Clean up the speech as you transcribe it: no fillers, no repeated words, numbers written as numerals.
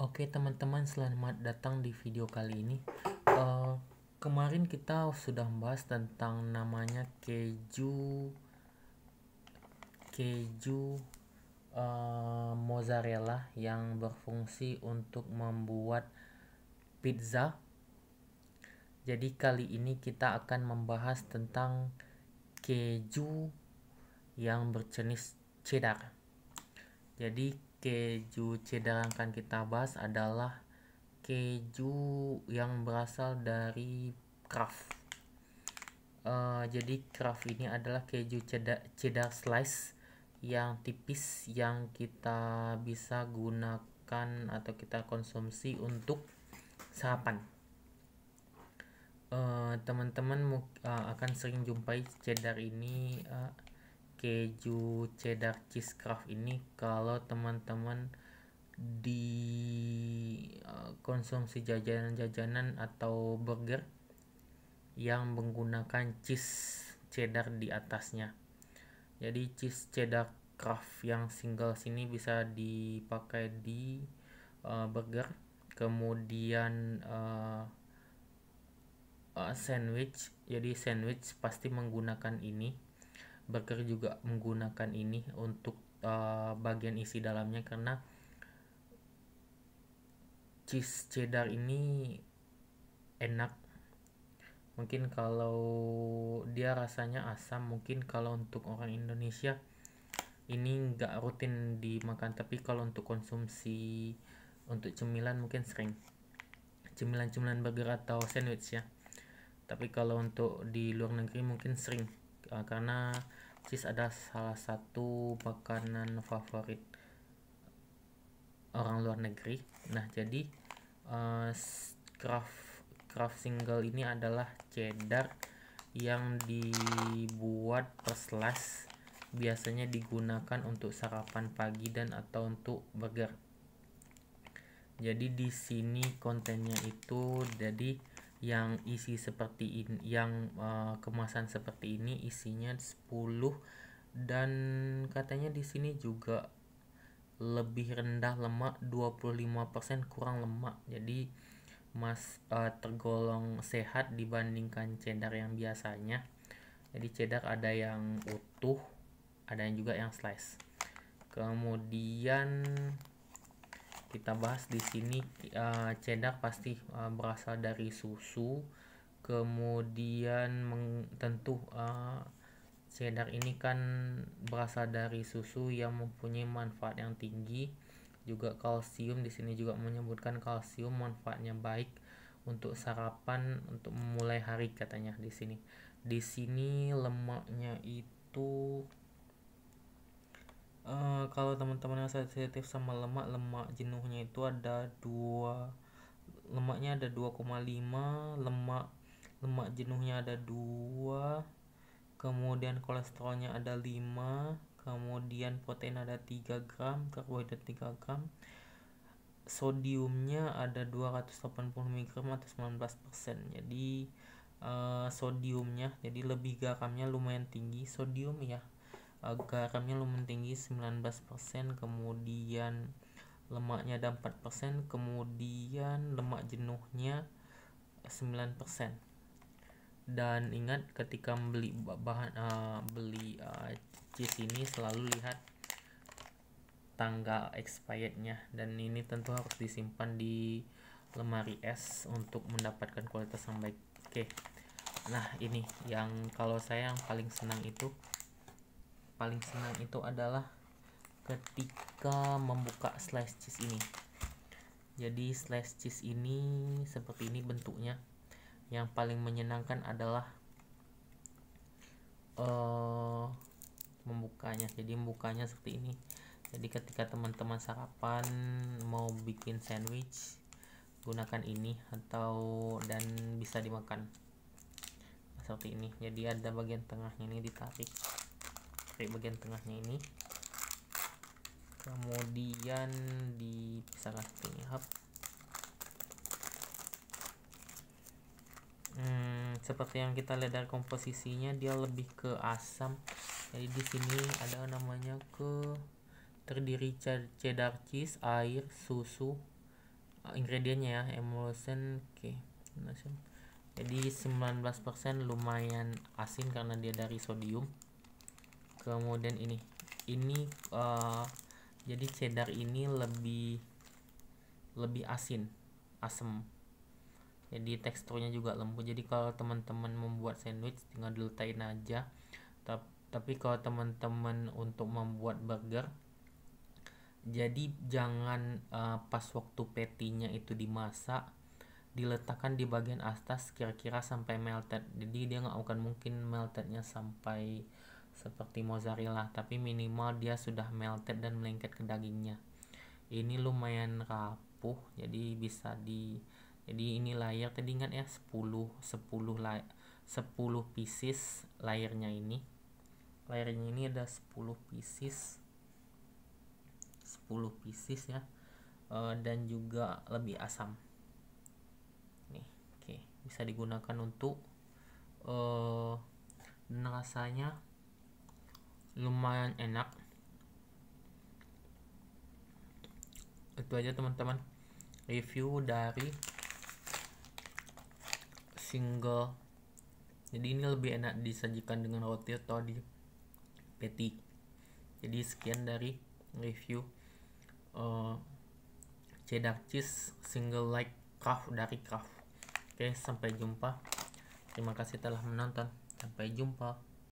Oke teman-teman, selamat datang di video kali ini. Kemarin kita sudah membahas tentang namanya keju mozzarella yang berfungsi untuk membuat pizza. Jadi kali ini kita akan membahas tentang keju yang berjenis cheddar. Jadi keju cheddar yang akan kita bahas adalah keju yang berasal dari Kraft. Jadi Kraft ini adalah keju cheddar slice yang tipis yang kita bisa gunakan atau kita konsumsi untuk sarapan. Teman-teman akan sering jumpai cheddar ini, keju cheddar cheese Kraft ini kalau teman-teman di konsumsi jajanan-jajanan atau burger yang menggunakan cheese cheddar di atasnya. Jadi cheese cheddar Kraft yang single sini bisa dipakai di burger, kemudian sandwich. Jadi sandwich pasti menggunakan ini, burger juga menggunakan ini untuk bagian isi dalamnya, karena cheese cheddar ini enak. Mungkin kalau dia rasanya asam, mungkin kalau untuk orang Indonesia ini nggak rutin dimakan, tapi kalau untuk konsumsi untuk cemilan mungkin sering, cemilan-cemilan burger atau sandwich ya. Tapi kalau untuk di luar negeri mungkin sering, karena cheese adalah salah satu makanan favorit orang luar negeri. Nah, jadi Kraft single ini adalah cheddar yang dibuat per slice, biasanya digunakan untuk sarapan pagi dan atau untuk burger. Jadi di sini kontennya itu, jadi yang isi seperti ini, yang kemasan seperti ini isinya 10, dan katanya di sini juga lebih rendah lemak, 25% kurang lemak. Jadi tergolong sehat dibandingkan cheddar yang biasanya. Jadi cheddar ada yang utuh, ada yang juga yang slice. Kemudian kita bahas di sini, cheddar pasti berasal dari susu. Kemudian tentu cheddar ini kan berasal dari susu yang mempunyai manfaat yang tinggi. Juga kalsium, di sini juga menyebutkan kalsium manfaatnya baik untuk sarapan, untuk memulai hari katanya di sini. Di sini lemaknya itu kalau teman-teman yang sensitif sama lemak jenuhnya itu ada 2, lemaknya ada 2,5, lemak jenuhnya ada 2, kemudian kolesterolnya ada 5, kemudian protein ada 3 gram, karbohidrat 3 gram, sodiumnya ada 280 mg atau 19%. Jadi sodiumnya, jadi lebih garamnya lumayan tinggi, sodium ya, garamnya lumayan tinggi 19%, kemudian lemaknya ada 4%, kemudian lemak jenuhnya 9%. Dan ingat ketika beli cheese ini selalu lihat tanggal expirednya, dan ini tentu harus disimpan di lemari es untuk mendapatkan kualitas yang baik. Oke. Nah, ini yang kalau saya yang paling senang itu adalah ketika membuka slice cheese ini. Jadi slice cheese ini seperti ini bentuknya. Yang paling menyenangkan adalah membukanya. Jadi membukanya seperti ini. Jadi ketika teman-teman sarapan mau bikin sandwich, gunakan ini, dan bisa dimakan seperti ini. Jadi ada bagian tengahnya ini, ditarik bagian tengahnya ini, kemudian dipisahkan seperti ini. Seperti yang kita lihat dari komposisinya, dia lebih ke asam. Jadi di sini ada namanya terdiri cheddar cheese, air, susu, ingredientnya ya, emulsion. Oke. Jadi 19% lumayan asin karena dia dari sodium. Kemudian ini jadi cheddar ini lebih asam. Jadi teksturnya juga lembut. Jadi kalau teman-teman membuat sandwich tinggal diletakin aja. Tapi kalau teman-teman untuk membuat burger, jadi jangan pas waktu patty-nya itu dimasak diletakkan di bagian atas kira-kira sampai melted. Jadi dia nggak akan mungkin meltednya sampai seperti mozzarella, tapi minimal dia sudah melted dan melengket ke dagingnya. Ini lumayan rapuh, jadi jadi ini layer tadi ingat ya, 10 pieces layernya ini. Layernya ini ada 10 pieces ya. Dan juga lebih asam. Nih, oke, bisa digunakan untuk dan rasanya lumayan enak. Itu aja teman-teman review dari single. Jadi ini lebih enak disajikan dengan roti atau di patty. Jadi sekian dari review cheddar cheese single leg Kraft dari Kraft. Oke, sampai jumpa. Terima kasih telah menonton. Sampai jumpa.